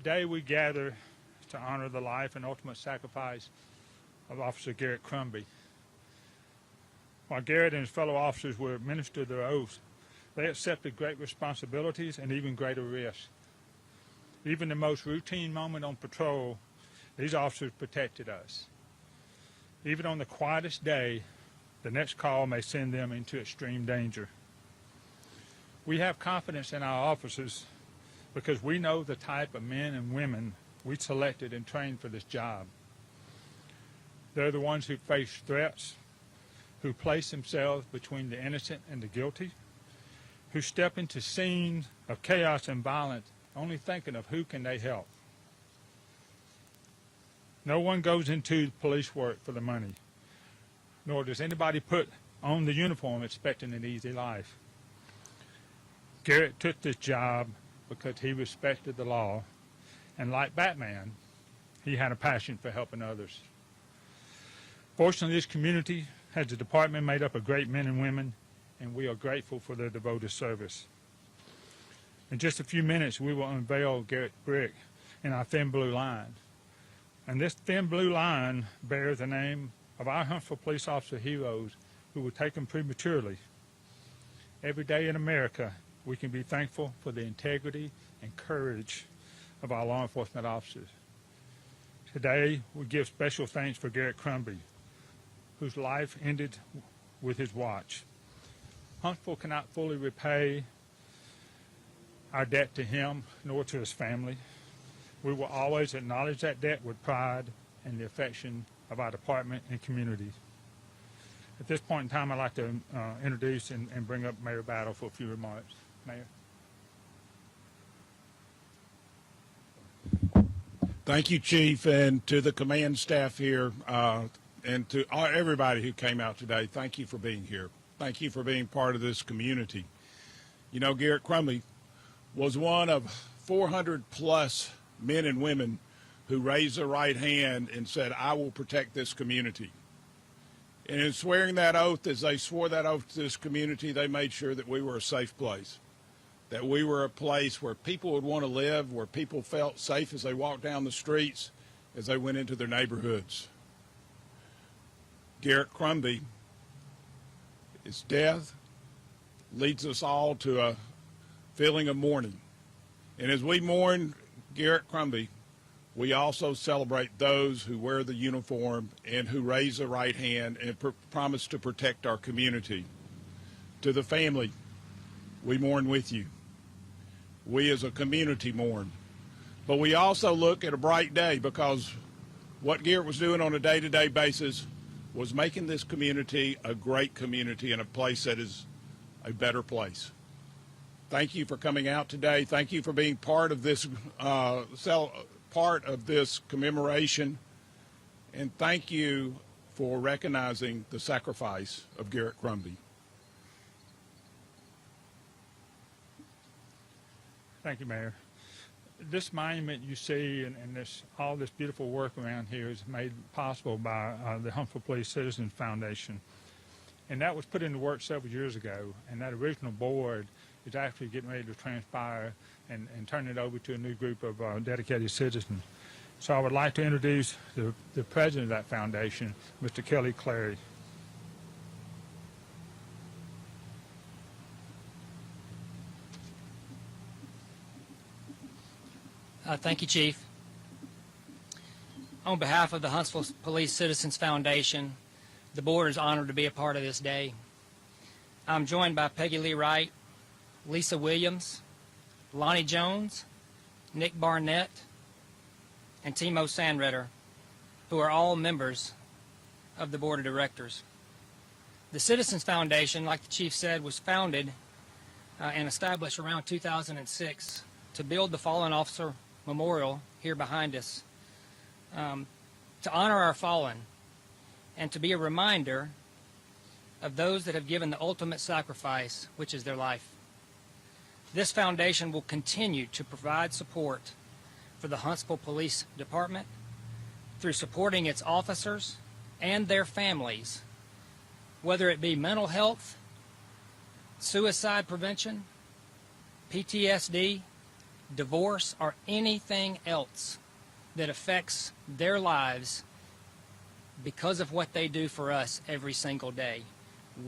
Today we gather to honor the life and ultimate sacrifice of Officer Garrett Crumby. While Garrett and his fellow officers were administered their oaths, they accepted great responsibilities and even greater risks. Even the most routine moment on patrol, these officers protected us. Even on the quietest day, the next call may send them into extreme danger. We have confidence in our officers because we know the type of men and women we selected and trained for this job. They're the ones who face threats, who place themselves between the innocent and the guilty, who step into scenes of chaos and violence only thinking of who can they help. No one goes into police work for the money, nor does anybody put on the uniform expecting an easy life. Garrett took this job because he respected the law, and like Batman, he had a passion for helping others. Fortunately, this community has a department made up of great men and women, and we are grateful for their devoted service. In just a few minutes, we will unveil Garrett's brick in our thin blue line. And this thin blue line bears the name of our Huntsville police officer heroes who were taken prematurely. Every day in America, we can be thankful for the integrity and courage of our law enforcement officers. Today, we give special thanks for Garrett Crumby, whose life ended with his watch. Huntsville cannot fully repay our debt to him nor to his family. We will always acknowledge that debt with pride and the affection of our department and community. At this point in time, I'd like to introduce and bring up Mayor Battle for a few remarks. Mayor. Thank you, Chief, and to the command staff here, and to everybody who came out today. Thank you for being here. Thank you for being part of this community. You know, Garrett Crumby was one of 400 plus men and women who raised their right hand and said, "I will protect this community." And in swearing that oath, as they swore that oath to this community, they made sure that we were a safe place, that we were a place where people would want to live, where people felt safe as they walked down the streets, as they went into their neighborhoods. Garrett Crumby, his death leads us all to a feeling of mourning. And as we mourn Garrett Crumby, we also celebrate those who wear the uniform and who raise the right hand and promise to protect our community. To the family, we mourn with you. We as a community mourn. But we also look at a bright day, because what Garrett was doing on a day-to-day basis was making this community a great community and a place that is a better place. Thank you for coming out today. Thank you for being part of this commemoration, and thank you for recognizing the sacrifice of Garrett Crumby. Thank you, Mayor. This monument you see and all this beautiful work around here is made possible by the Huntsville Police Citizens Foundation. And that was put into work several years ago, and that original board is actually getting ready to transpire and turn it over to a new group of dedicated citizens. So I would like to introduce the president of that foundation, Mr. Kelly Clary. Thank you, Chief. On behalf of the Huntsville Police Citizens Foundation, the board is honored to be a part of this day. I'm joined by Peggy Lee Wright, Lisa Williams, Lonnie Jones, Nick Barnett, and Timo Sandretter, who are all members of the board of directors. The Citizens Foundation, like the Chief said, was founded and established around 2006 to build the fallen officer memorial here behind us, to honor our fallen and to be a reminder of those that have given the ultimate sacrifice, which is their life. This foundation will continue to provide support for the Huntsville Police Department through supporting its officers and their families, whether it be mental health, suicide prevention, PTSD, divorce, or anything else that affects their lives because of what they do for us every single day,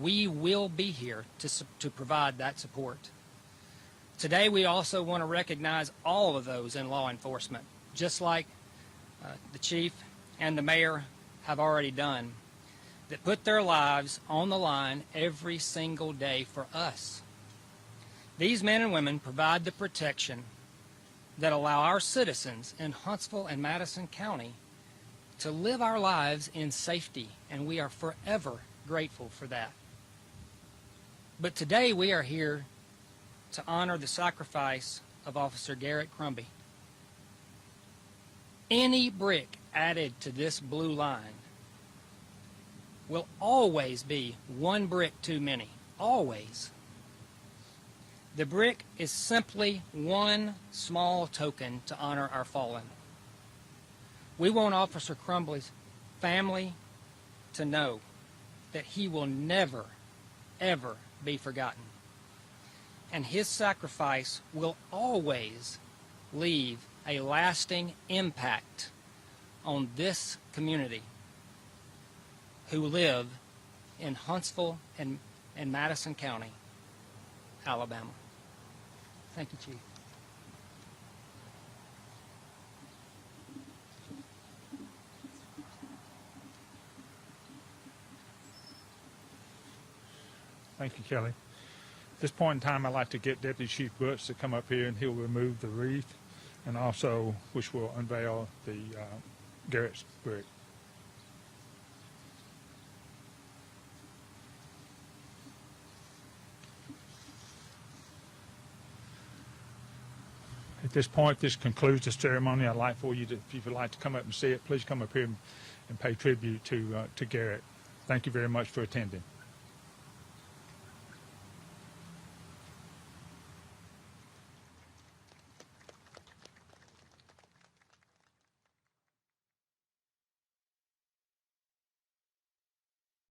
we will be here to provide that support. Today, we also want to recognize all of those in law enforcement, just like the chief and the mayor have already done, that put their lives on the line every single day for us. These men and women provide the protection that allow our citizens in Huntsville and Madison County to live our lives in safety, and we are forever grateful for that. But today we are here to honor the sacrifice of Officer Garrett Crumby. Any brick added to this blue line will always be one brick too many, always. The brick is simply one small token to honor our fallen. We want Officer Crumby's family to know that he will never, ever be forgotten. And his sacrifice will always leave a lasting impact on this community who live in Huntsville and Madison County, Alabama. Thank you, Chief. Thank you, Kelly. At this point in time, I'd like to get Deputy Chief Butts to come up here, and he'll remove the wreath, and also, which will unveil the Garrett's brick. At this point, this concludes the ceremony. I'd like for you to, if you would like to come up and see it, please come up here and pay tribute to Garrett. Thank you very much for attending.